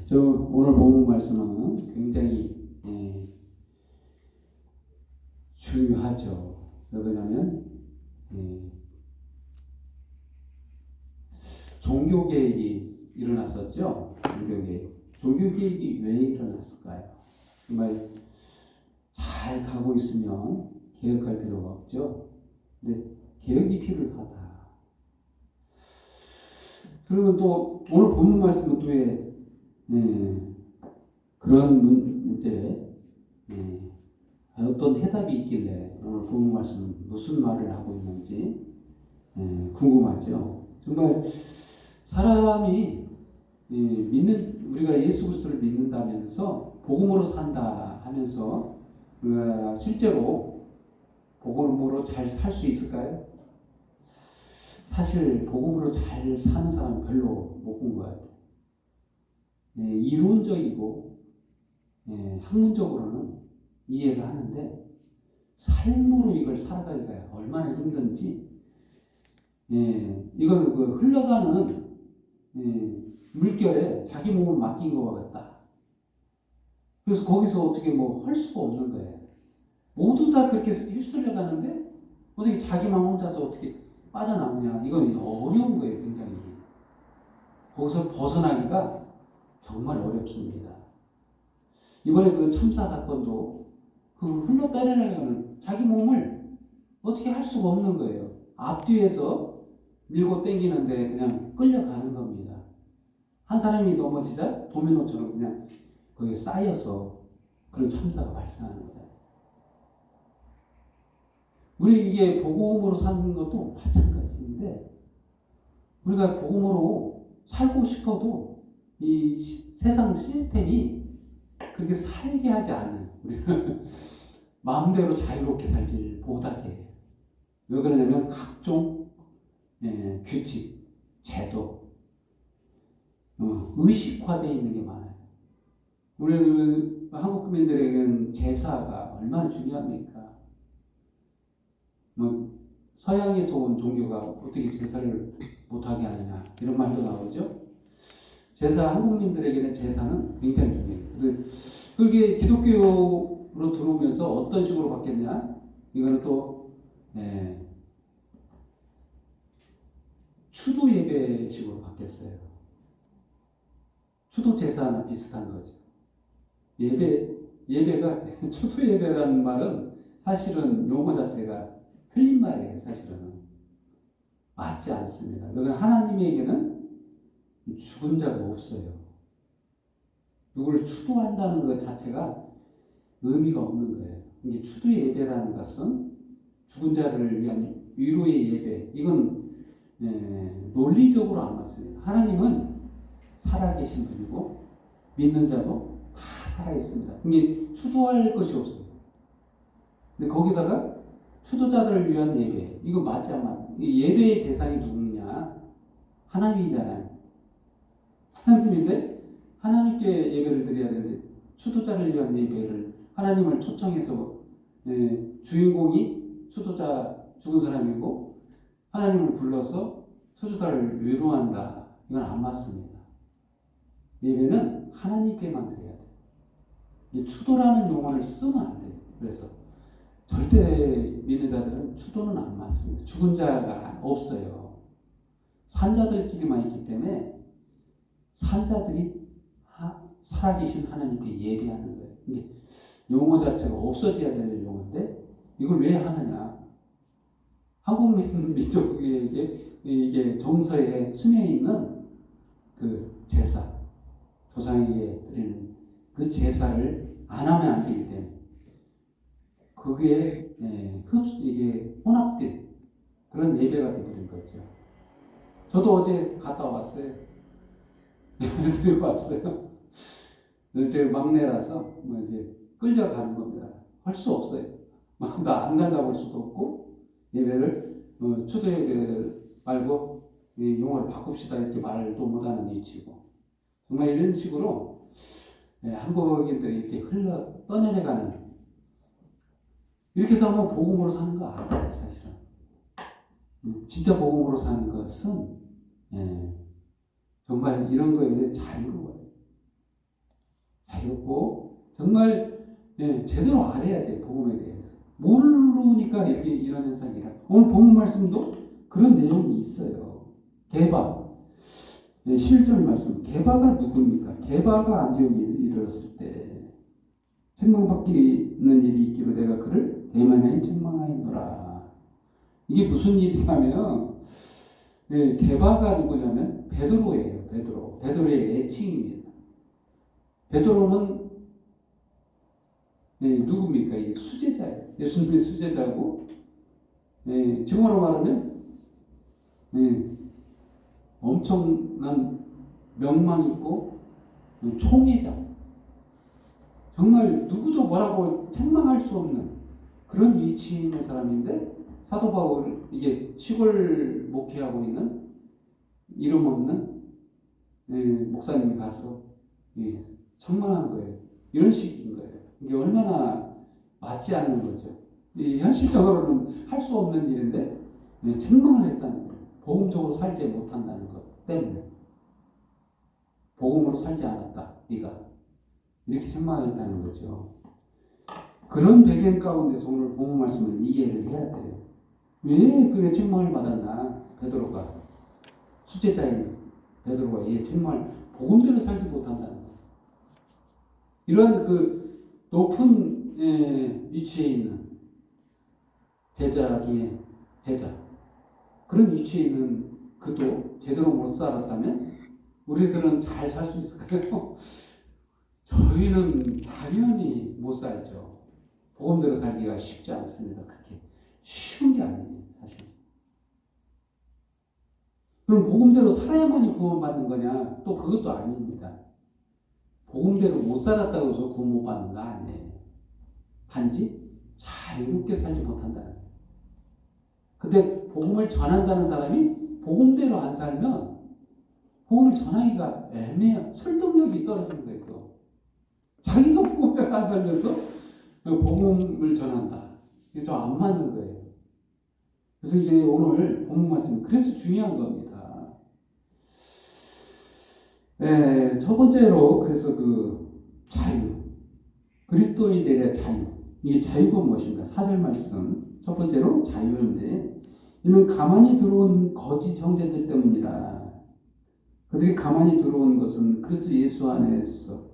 저 오늘 본문 말씀은 굉장히 중요하죠. 왜 그러냐면 종교개혁이 일어났었죠. 종교개혁이 왜 일어났을까요? 정말 잘 가고 있으면 개혁할 필요가 없죠. 근데 개혁이 필요하다. 그리고 또 오늘 본문 말씀은 또 왜 그런 문제에 어떤 해답이 있길래 오늘 본문 말씀은 무슨 말을 하고 있는지 궁금하죠. 정말 사람이 우리가 예수 그리스도를 믿는다면서 복음으로 산다 하면서 우리가 실제로 복음으로 잘 살 수 있을까요? 사실 복음으로 잘 사는 사람은 별로 못 본 것 같아요. 이론적이고 학문적으로는 이해가 하는데 삶으로 이걸 살아가기가 얼마나 힘든지 이건 그 흘러가는 물결에 자기 몸을 맡긴 것과 같다. 그래서 거기서 어떻게 뭐 할 수가 없는 거예요. 모두 다 그렇게 휩쓸려 가는데 어떻게 자기만 혼자서 어떻게 빠져나오냐. 이건 어려운 거예요. 굉장히. 거기서 벗어나기가 정말 어렵습니다. 이번에 그 참사 사건도 그 흘러 떠내려가는 자기 몸을 어떻게 할 수가 없는 거예요. 앞뒤에서 밀고 당기는데 그냥 끌려가는 겁니다. 한 사람이 넘어지자 도미노처럼 그냥 거기에 쌓여서 그런 참사가 발생하는 거다. 우리 이게 복음으로 사는 것도 마찬가지인데 우리가 복음으로 살고 싶어도 이 세상 시스템이 그렇게 살게 하지 않아요. 우리는 마음대로 자유롭게 살지 못하게 해요. 왜 그러냐면 각종 규칙, 제도, 의식화되어 있는 게 많아요. 우리 한국 국민들에게는 제사가 얼마나 중요합니까? 서양에서 온 종교가 어떻게 제사를 못하게 하느냐 이런 말도 나오죠. 한국민들에게는 제사는 굉장히 중요해요. 그게 기독교로 들어오면서 어떤 식으로 바뀌었냐? 이거는 또 추도 예배식으로 바뀌었어요. 추도 제사나 비슷한 거죠. 예배가 추도 예배라는 말은 사실은 용어 자체가 틀린 말이에요. 사실은 맞지 않습니다. 왜냐하면 하나님에게는 죽은 자가 없어요. 누구를 추도한다는 것 자체가 의미가 없는 거예요. 이게 추도 예배라는 것은 죽은 자를 위한 위로의 예배. 이건 논리적으로 안 맞습니다. 하나님은 살아계신 분이고 믿는 자도 다 살아있습니다. 이게 추도할 것이 없어요. 근데 거기다가 추도자들을 위한 예배. 이거 맞지 안 맞? 예배의 대상이 누구냐? 하나님이잖아요. 하나님인데 하나님께 예배를 드려야 되는데 추도자를 위한 예배를 하나님을 초청해서 주인공이 추도자 죽은 사람이고 하나님을 불러서 추도자를 위로한다. 이건 안 맞습니다. 예배는 하나님께만 드려야 돼요. 추도라는 용어를 쓰면 안 돼요. 그래서 절대 믿는 자들은 추도는 안 맞습니다. 죽은 자가 없어요. 산자들끼리만 있기 때문에 산자들이 살아계신 하나님께 예배하는 거예요. 이게 용어 자체가 없어져야 될 용어인데 이걸 왜 하느냐? 한국 민족에게 이게 정서에 스며 있는 그 제사, 조상에게 드리는 그 제사를 안 하면 안 되기 때문에 그게 이게 혼합된 그런 예배가 되버린 거죠. 저도 어제 갔다 왔어요. 드리고 왔어요. 제 막내라서 이제 끌려가는 겁니다. 할 수 없어요. 나 안 간다고 할 수도 없고 예배를 추도 예배를 말고 용어를 바꿉시다 이렇게 말도 못하는 위치고 정말 이런 식으로 한국인들이 이렇게 흘러 떠내려가는 이렇게 해서 하면 복음으로 사는 거 아니에요, 사실은. 진짜 복음으로 사는 것은 정말 이런 거에 자유로워요. 했고 정말 제대로 알아야 돼요. 복음에 대해서. 모르니까 이렇게 이런 현상이라. 오늘 본문 말씀도 그런 내용이 있어요. 게바 11절 말씀. 게바가 누굽니까? 게바가 안디옥에 이르렀을 때 책망받기는 일이 있기로 내가 그를 대만하여 책망하였노라. 이게 무슨 일이냐면 게바가 누구냐면 베드로예요. 베드로의 애칭입니다. 베드로는 누굽니까? 이게 수제자예요. 예수님의 수제자고 지금으로 말하면 엄청난 명망 있고 총회자. 정말 누구도 뭐라고 책망할 수 없는 그런 위치에 있는 사람인데 사도 바울 이게 시골 목회하고 있는 이름 없는 목사님이 가서 책망한 거예요. 이런 식인 거예요. 이게 얼마나 맞지 않는 거죠. 현실적으로는 할 수 없는 일인데 책망을 했다는 거예요. 복음적으로 살지 못한다는 것 때문에. 복음으로 살지 않았다. 네가. 이렇게 책망했다는 거죠. 그런 배경 가운데서 오늘 본문 말씀을 이해를 해야 돼요. 왜 그래 책망을 받았나? 베드로가 수제자인 베드로가 이 책망을 복음대로 살지 못한다는 거. 이러한 그 높은 위치에 있는 제자 중에 제자 그런 위치에 있는 그도 제대로 못 살았다면 우리들은 잘 살 수 있을까요? 저희는 당연히 못 살죠. 복음대로 살기가 쉽지 않습니다. 그렇게 쉬운 게 아니에요, 사실. 그럼 복음대로 살아야만이 구원받는 거냐? 또 그것도 아닙니다. 복음대로 못 살았다고 해서 구원 못 받는 거 아니에요. 단지 자유롭게 살지 못한다는 거예요. 근데 복음을 전한다는 사람이 복음대로 안 살면 복음을 전하기가 애매해요. 설득력이 떨어지는 거예요. 또. 자기도 복음대로 안 살면서 복음을 전한다. 이게 좀 안 맞는 거예요. 그래서 이게 오늘 본문 말씀이 그래서 중요한 겁니다. 첫 번째로 그래서 그 자유, 그리스도인들의 자유. 이 자유가 무엇인가? 4절 말씀. 첫 번째로 자유인데 이는 가만히 들어온 거짓 형제들 때문이라. 그들이 가만히 들어온 것은 그리스도 예수 안에서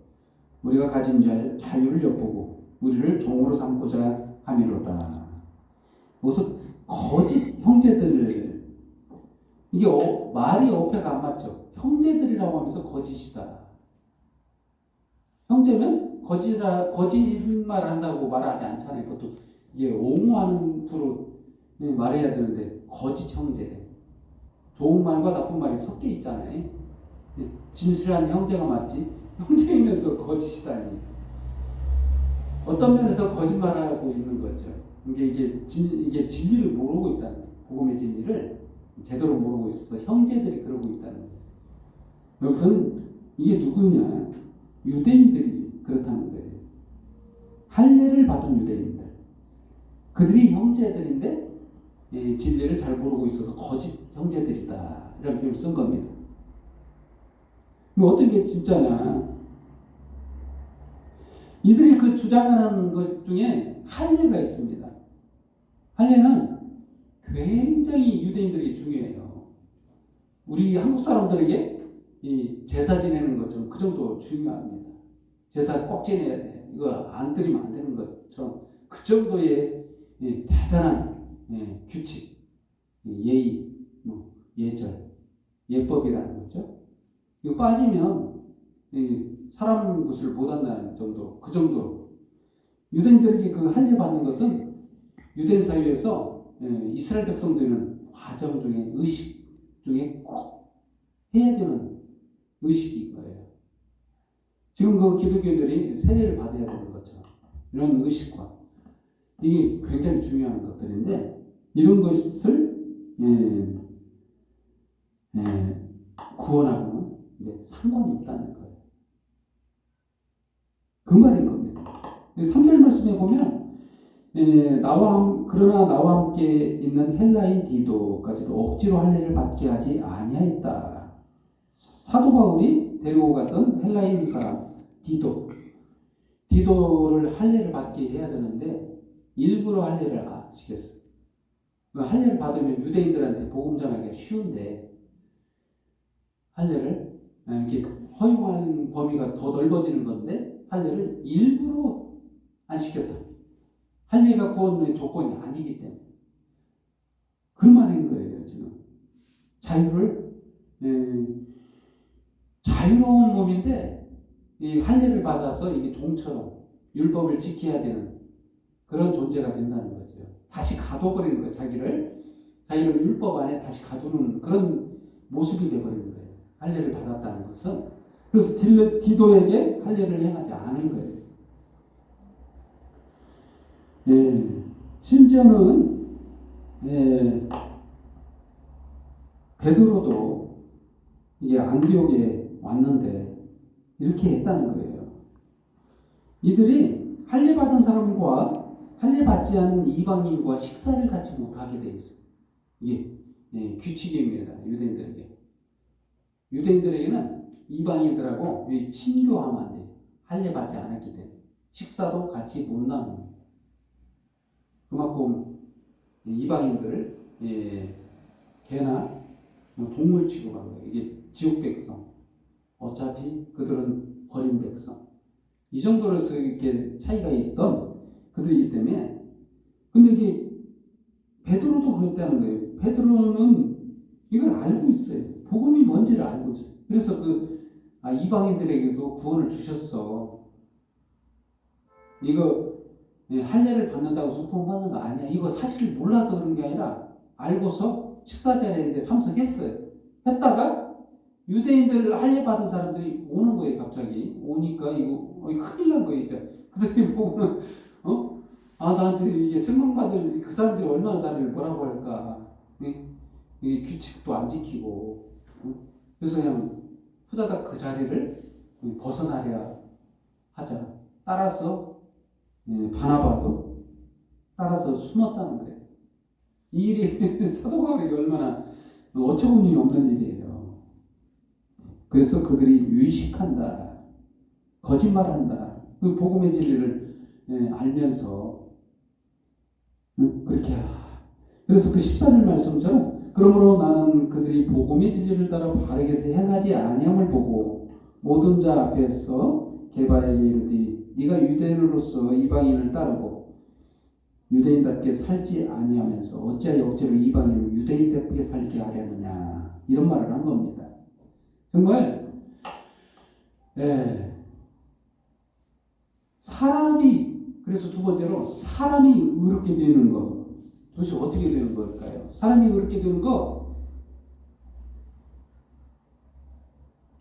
우리가 가진 자유를 엿보고 우리를 종으로 삼고자 함이로다. 여기서 거짓 형제들을 이게 말이 어폐가 안 맞죠. 형제들이라고 하면서 거짓이다. 형제면 거짓말 한다고 말하지 않잖아요. 그것도 이게 옹호하는 투로 말해야 되는데 거짓 형제. 좋은 말과 나쁜 말이 섞여 있잖아요. 진실한 형제가 맞지 형제이면서 거짓이다니. 어떤 면에서 거짓말하고 있는 거죠. 이게 진리를 모르고 있다는 거예요. 복음의 진리를 제대로 모르고 있어서 형제들이 그러고 있다는 거예요. 여기서는 이게 누구냐? 유대인들이 그렇다는 거예요. 할례를 받은 유대인들. 그들이 형제들인데 진리를 잘 모르고 있어서 거짓 형제들이다. 이런 표현을 쓴 겁니다. 그럼 어떤 게 진짜냐? 이들이 그 주장하는 것 중에 할례가 있습니다. 할례는 굉장히 유대인들에게 중요해요. 우리 한국 사람들에게 이 제사 지내는 것처럼 그 정도 중요합니다. 제사 꼭 지내야 돼. 이거 안 드리면 안 되는 것처럼 그 정도의 대단한 규칙, 예의, 예절, 예법이라는 거죠. 이거 빠지면 사람 것을 못한다는 정도, 그 정도. 유대인들에게 그 할례 받는 것은 유대인 사회에서 이스라엘 백성들은 과정 중에 의식 중에 꼭 해야 되는 의식인 거예요. 지금 그 기독교인들이 세례를 받아야 되는 것처럼 이런 의식과 이게 굉장히 중요한 것들인데 이런 것을 구원하고는 상관이 없다는 거예요. 그 말인 겁니다. 3절 말씀에 보면 그러나 나와 함께 있는 헬라인 디도까지도 억지로 할례를 받게 하지 아니하였다. 사도 바울이 데리고 갔던 헬라인 사람 디도 디도를 할례를 받게 해야 되는데 일부러 할례를 안 시켰어요. 할례를 받으면 유대인들한테 복음 전하기가 쉬운데 할례를 이렇게 허용하는 범위가 더 넓어지는 건데 할례를 일부러 안 시켰다. 할례가 구원의 조건이 아니기 때문에 그 말인 거예요. 지금 자유로운 몸인데 이 할례를 받아서 이게 종처럼 율법을 지켜야 되는 그런 존재가 된다는 거죠. 다시 가둬버리는 거예요. 자기를 율법 안에 다시 가두는 그런 모습이 되어버리는 거예요. 할례를 받았다는 것은. 그래서 디도에게 할례를 행하지 않은 거예요. 심지어는 베드로도 이게 안디옥에 왔는데 이렇게 했다는 거예요. 이들이 할례 받은 사람과 할례 받지 않은 이방인과 식사를 같이 못하게 돼 있어요. 이게 규칙입니다. 유대인들에게는 이방인들하고 친교하면 안 돼요. 할례 받지 않았기 때문에 식사도 같이 못 나눕니다. 그만큼 이방인들을 개나 동물 취급한 거예요. 이게 지옥 백성. 어차피 그들은 버린 백성. 이 정도로서 이렇게 차이가 있던 그들이기 때문에. 근데 이게 베드로도 그랬다는 거예요. 베드로는 이걸 알고 있어요. 복음이 뭔지를 알고 있어요. 그래서 이방인들에게도 구원을 주셨어. 이거 할례를 받는다고 해서 구원받는 거 아니야. 이거 사실 몰라서 그런 게 아니라 알고서 식사 자리에 이제 참석했어요. 했다가 유대인들 할례 받은 사람들이 오는 거예요. 갑자기 오니까 이거 큰일 난 거예요. 이제 그 사람이 보고는 나한테 이게 책망받을 그 사람들이 얼마나 나를 뭐라고 할까. 이게 규칙도 안 지키고. 그래서 그냥 후다닥 그 자리를 벗어나려 하자. 따라서 바나바도 따라서 숨었다는 거예요. 이 일이 사도 바울에게 얼마나 어처구니 없는 일이에요. 그래서 그들이 유식한다, 거짓말한다. 그 복음의 진리를 알면서 그렇게 그래서 그 14절 말씀처럼 그러므로 나는 그들이 복음의 진리를 따라 바르게 행하지 아니함을 보고 모든 자 앞에서 게바에게 이르되 네가 유대인으로서 이방인을 따르고 유대인답게 살지 아니하면서 어찌하여 억지로 이방인을 유대인답게 살게 하려느냐 이런 말을 한 겁니다. 정말 사람이 그래서 두 번째로 사람이 의롭게 되는 것 도대체 어떻게 되는 걸까요? 사람이 의롭게 되는 것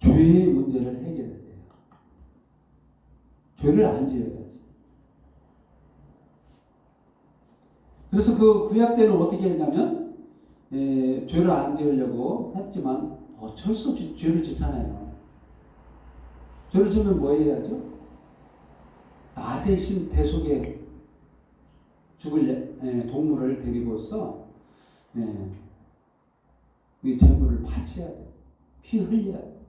죄의 문제를 해결해야 돼요. 죄를 안 지어야지. 그래서 그 구약 때는 어떻게 했냐면 죄를 안 지으려고 했지만 어쩔 수 없이 죄를 짓잖아요. 죄를 지으면 뭐 해야죠? 나 대신 대속에 죽을 동물을 데리고서 이 제물을 바쳐야 돼. 피 흘려야 돼.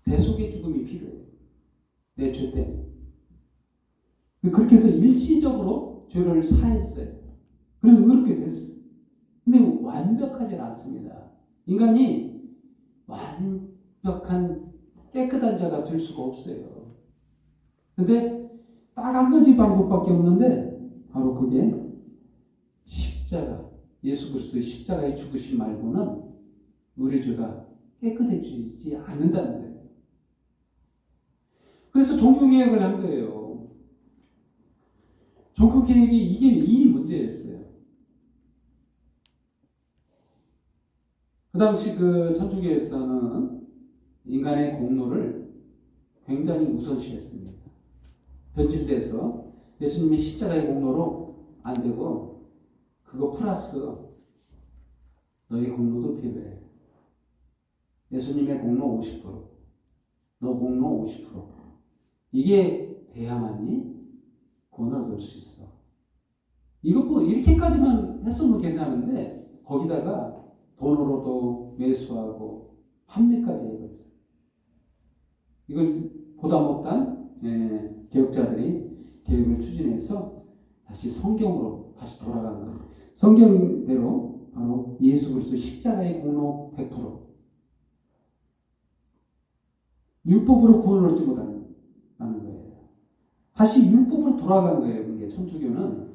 대속의 죽음이 필요해. 내 죄 때문에. 그렇게 해서 일시적으로 죄를 사했어요. 그래서 의롭게 됐어요. 근데 완벽하지 않습니다. 인간이 완벽한 깨끗한 자가 될 수가 없어요. 근데 딱 한 가지 방법밖에 없는데 바로 그게 십자가, 예수 그리스도의 십자가의 죽으심 말고는 우리 죄가 깨끗해지지 않는다는 거예요. 그래서 종교개혁을 한 거예요. 종교개혁이 이게 이 문제였어요. 그 당시 그 천주교에서는 인간의 공로를 굉장히 우선시했습니다. 변질돼서 예수님이 십자가의 공로로 안 되고 그거 플러스 너의 공로도 필요해. 예수님의 공로 50%, 너 공로 50%. 이게 돼야만이 구원을 얻을 수 있어. 이거 이렇게까지만 했으면 괜찮은데 거기다가 돈으로도 매수하고 판매까지 해버렸어요. 이걸 보다 못한 개혁자들이 개혁을 추진해서 다시 성경으로 다시 돌아간 거예요. 성경대로 바로 예수 그리스도 십자가의 공로 100%. 율법으로 구원을 얻지 못하는 거예요. 다시 율법으로 돌아간 거예요. 그게 천주교는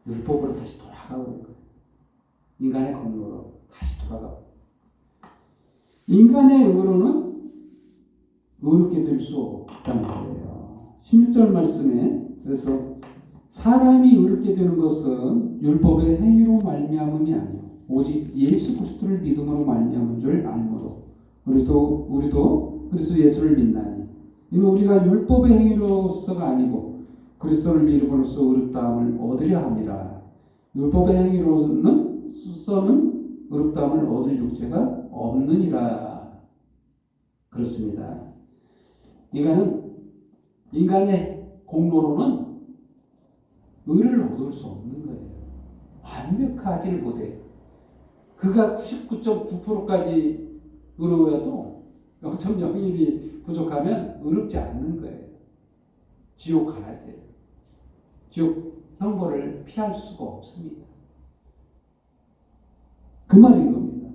율법으로 다시 돌아가고 있는 거예요. 인간의 공로로 다시 돌아가고. 인간의 의로는 의롭게 될 수 없다는 거예요. 16절 말씀에 그래서 사람이 의롭게 되는 것은 율법의 행위로 말미암음이 아니요 오직 예수 그리스도를 믿음으로 말미암은 줄 알므로 우리도 그리스도 예수를 믿나니 이는 우리가 율법의 행위로서가 아니고 그리스도를 믿음으로써 의롭다함을 얻으려 함이라. 율법의 행위로는 의롭다함을 얻을 육체가 없느니라. 그렇습니다. 인간의 공로로는 의를 얻을 수 없는 거예요. 완벽하지를 못해. 그가 99.9%까지 의로워도 0.01이 부족하면 의롭지 않는 거예요. 지옥 가야 돼요. 지옥 형벌을 피할 수가 없습니다. 그 말인 겁니다.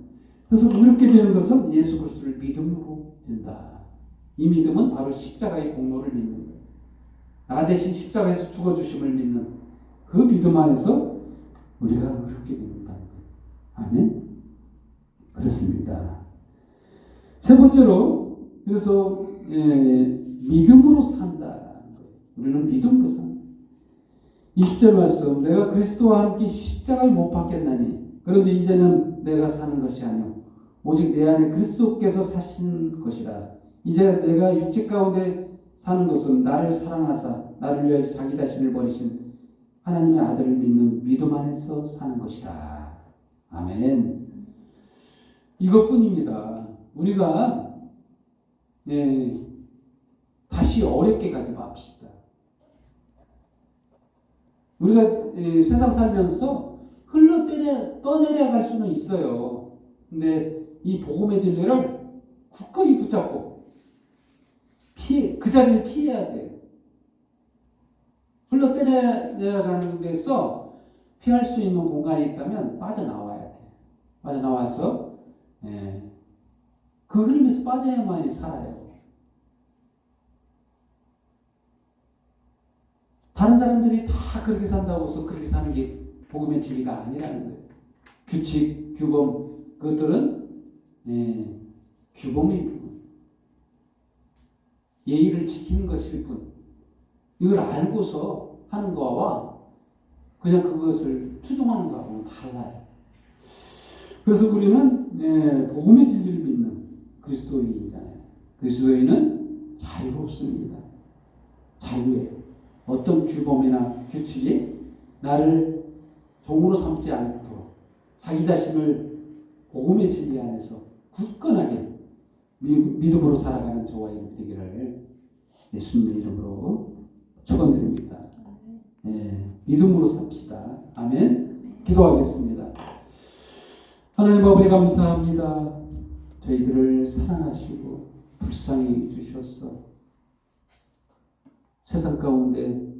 그래서 의롭게 되는 것은 예수 그리스도를 믿음으로 된다. 이 믿음은 바로 십자가의 공로를 믿는 거예요. 나 대신 십자가에서 죽어주심을 믿는 그 믿음 안에서 우리가 의롭게 된다는 거예요. 아멘. 그렇습니다. 세 번째로 그래서 믿음으로 산다. 우리는 믿음으로 산다. 20절 말씀 내가 그리스도와 함께 십자가에 못 박혔나니 그런지 이제는 내가 사는 것이 아니오 오직 내 안에 그리스도께서 사신 것이라. 이제 내가 육체 가운데 사는 것은 나를 사랑하사 나를 위하여 자기 자신을 버리신 하나님의 아들을 믿는 믿음 안에서 사는 것이라. 아멘. 이것뿐입니다. 우리가 다시 어렵게 가지 맙시다. 우리가 세상 살면서 떠내려갈 수는 있어요. 근데 이 복음의 진리를 굳건히 붙잡고 그 자리를 피해야 돼요. 흘러내려가는 데서 피할 수 있는 공간이 있다면 빠져나와야 돼. 빠져나와서 그 흐름에서 빠져야만이 살아요. 다른 사람들이 다 그렇게 산다고 해서 그렇게 사는 게 복음의 진리가 아니라는 거예요. 규칙, 규범 그것들은 규범일 뿐. 예의를 지키는 것일 뿐. 이걸 알고서 하는 거와 그냥 그것을 추종하는 거하고는 달라요. 그래서 우리는 복음의 진리를 믿는 그리스도인이잖아요. 그리스도인은 자유롭습니다. 자유예요. 어떤 규범이나 규칙이 나를 종으로 삼지 않도록 자기 자신을 복음의 진리 안에서 굳건하게 믿음으로 살아가는 저와 여러분 되기를 예수님의 이름으로 축원드립니다. 믿음으로 삽시다. 아멘. 기도하겠습니다. 하나님 아버지 감사합니다. 저희들을 사랑하시고 불쌍히 주셔서 세상 가운데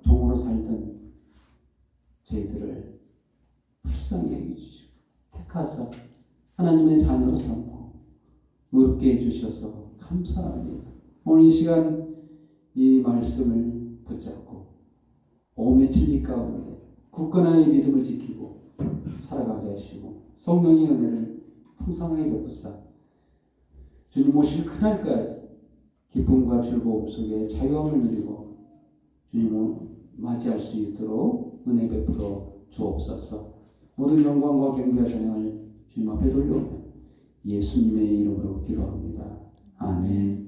종으로 살던 저희들을 불쌍히 해주시고 택하사 하나님의 자녀로 삼고 의롭게 해주셔서 감사합니다. 오늘 이 시간 이 말씀을 붙잡고 복음의 진리 가운데 굳건하게 믿음을 지키고 살아가게 하시고 성령의 은혜를 풍성하게 베푸사 주님 오실 그날까지 기쁨과 즐거움 속에 자유함을 누리고 주님을 맞이할 수 있도록 은혜 베풀어 주옵소서. 모든 영광과 경배와 찬양을 주님 앞에 돌려오며 예수님의 이름으로 기도합니다. 아멘.